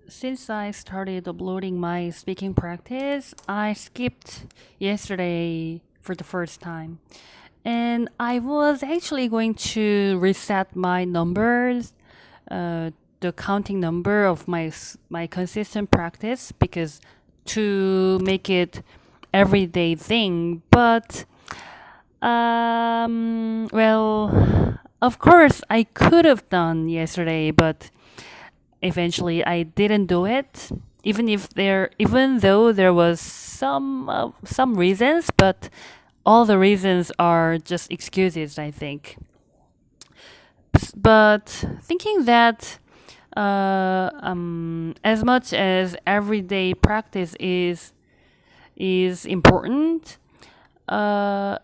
since I started uploading my speaking practice, I skipped yesterday for the first time. And I was actually going to reset my numbers, the counting number of my consistent practice because to make it everyday thing. But well, of course I could have done yesterday, but eventually I didn't do it. Even though there was some reasons, but all the reasons are just excuses, I think. But thinking that as much as everyday practice is important, uh,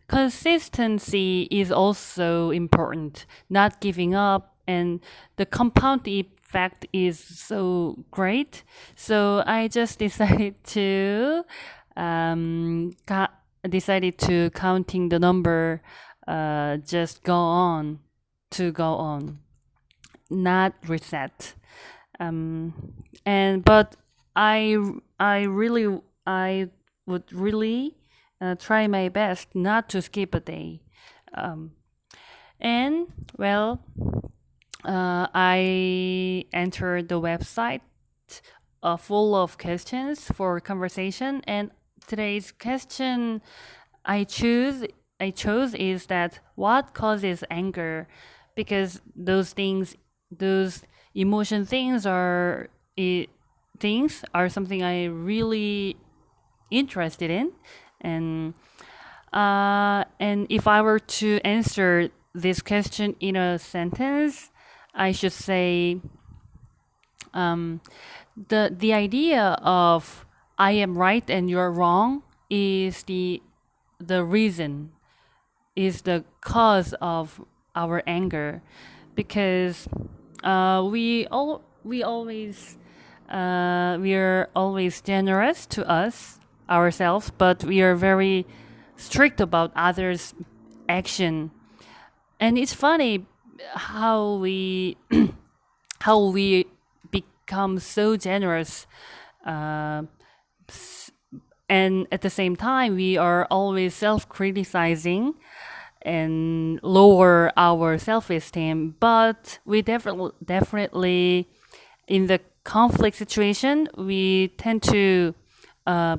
consistency is also important. Not giving up, and the compound effect is so great. So I just decided to counting the number. Just go on, not reset. But I would really try my best not to skip a day. And well, I entered the website full of questions for conversation, and today's question I chose is that what causes anger, because those emotion things are something I really interested in, and if I were to answer this question in a sentence, I should say the idea of I am right and you're wrong is the reason, is the cause of our anger, because we are always generous to ourselves, but we are very strict about others' action. And it's funny how we how we become so generous, and at the same time we are always self-criticizing and lower our self-esteem. But we definitely in the conflict situation we tend to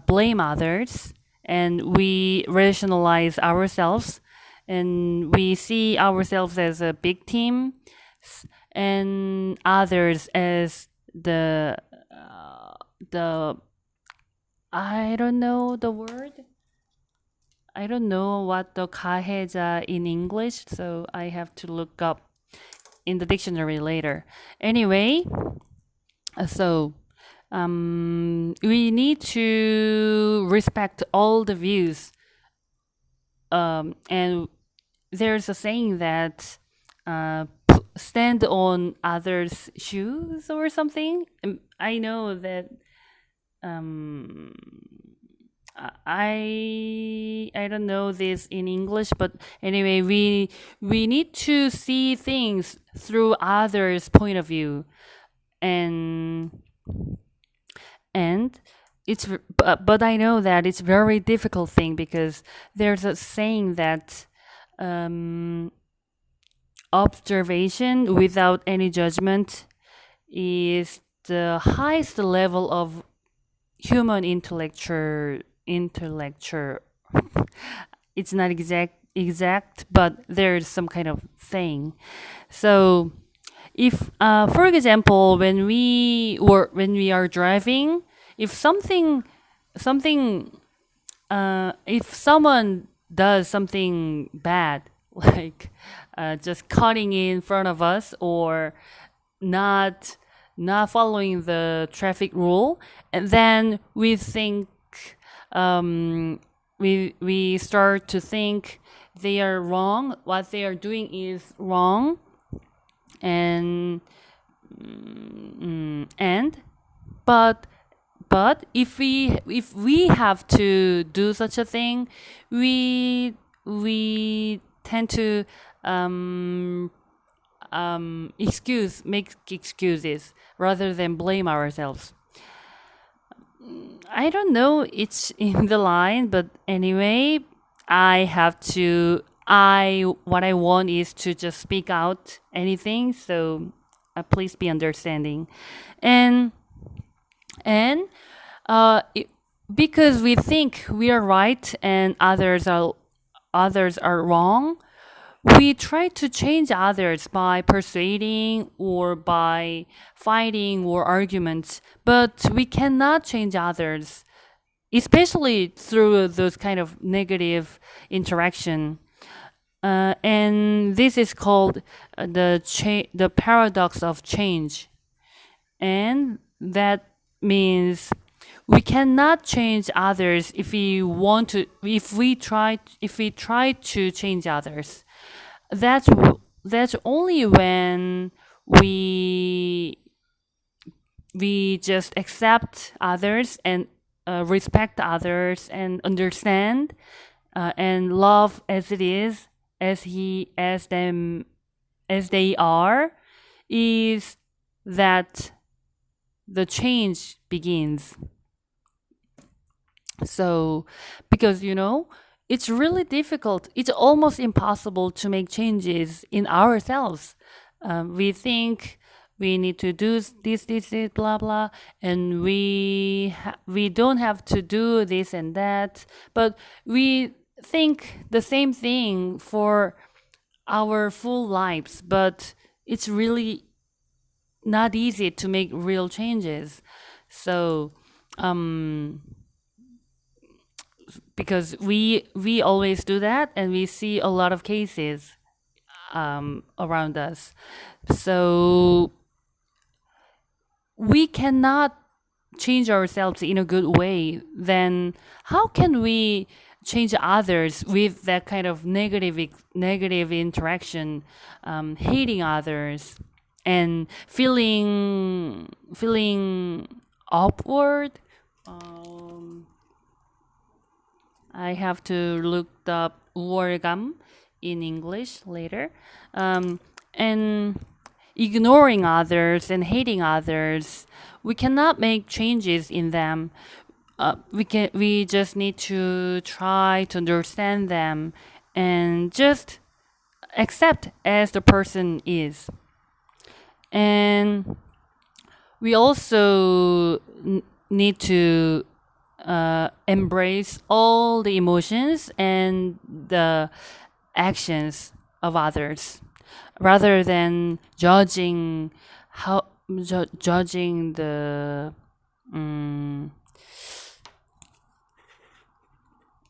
blame others, and we rationalize ourselves, and we see ourselves as a big team and others as the I don't know the word. I don't know what the 가해자 in English, so I have to look up in the dictionary later. Anyway, so we need to respect all the views. And there's a saying that stand on others' shoes or something. I know that I don't know this in English, but anyway, we need to see things through others' point of view, and it's but I know that it's very difficult thing, because there's a saying that observation without any judgment is the highest level of human intellectual. It's not exact, but there's some kind of thing. So if for example, when we are driving, if if someone does something bad, like just cutting in front of us, or not following the traffic rule, and then we think we start to think they are wrong, what they are doing is wrong, and but if we have to do such a thing, we tend to make excuses rather than blame ourselves. I don't know it's in the line, but anyway, what I want is to just speak out anything, so please be understanding. And and it, because we think we are right and others are wrong, we try to change others by persuading or by fighting or arguments, but we cannot change others, especially through those kind of negative interaction. And this is called the paradox of change, and that means we cannot change others if we try to change others. That's only when we we just accept others and respect others and understand and love as it is, as they are, is that the change begins. So, because it's really difficult, it's almost impossible to make changes in ourselves. We think we need to do this, blah, blah, and we don't have to do this and that, but we think the same thing for our full lives, but it's really not easy to make real changes. So, because we always do that, and we see a lot of cases around us. So we cannot change ourselves in a good way. Then how can we change others with that kind of negative interaction, hating others and feeling upward? I have to look up 우월감 in English later. And ignoring others and hating others, we cannot make changes in them. We just need to try to understand them and just accept as the person is. And we also need to embrace all the emotions and the actions of others, rather than judging the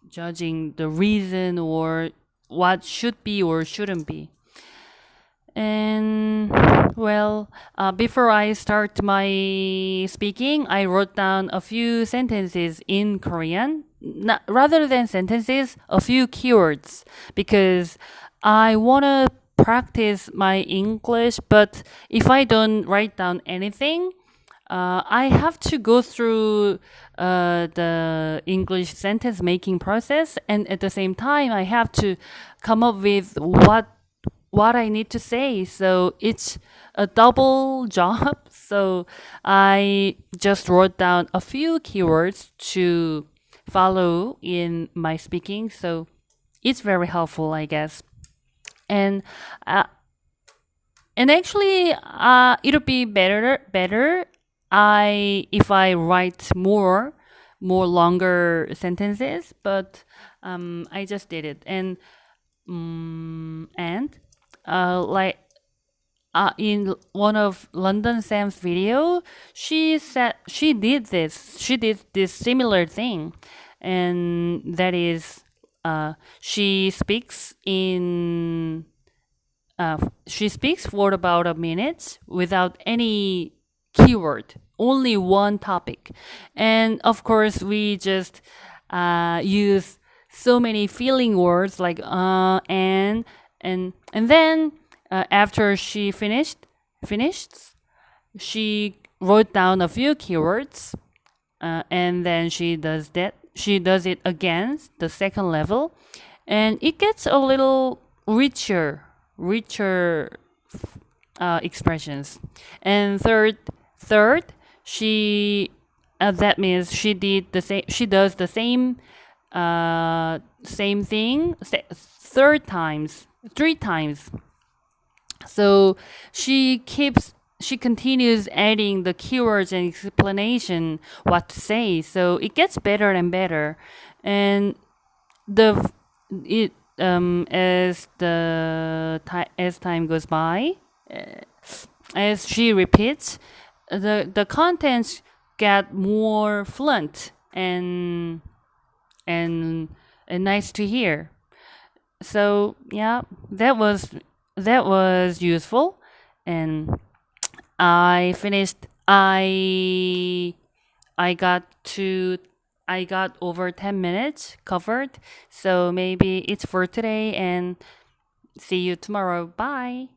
judging the reason or what should be or shouldn't be. And well, before I start my speaking, I wrote down a few sentences in Korean, rather than sentences, a few keywords, because I want to practice my English, but if I don't write down anything, I have to go through the English sentence making process, and at the same time, I have to come up with what I need to say. So it's a double job. So I just wrote down a few keywords to follow in my speaking. So it's very helpful, I guess. And actually, it'll be better if I write more longer sentences. But I just did it, and like in one of London Sam's video, she said she did this similar thing, and that is she speaks for about a minute without any keyword, only one topic. And of course, we just use so many feeling words like and then after she finished, she wrote down a few keywords, and then she does it again, the second level, and it gets a little richer expressions. And third, she that means she did the same. She does the same thing three times. So she continues adding the keywords and explanation what to say. So it gets better and better, and the it as time goes by, as she repeats, the contents get more fluent and and nice to hear. So yeah, that was useful, and I finished. I got to I got over 10 minutes covered. So maybe it's for today, and see you tomorrow. Bye.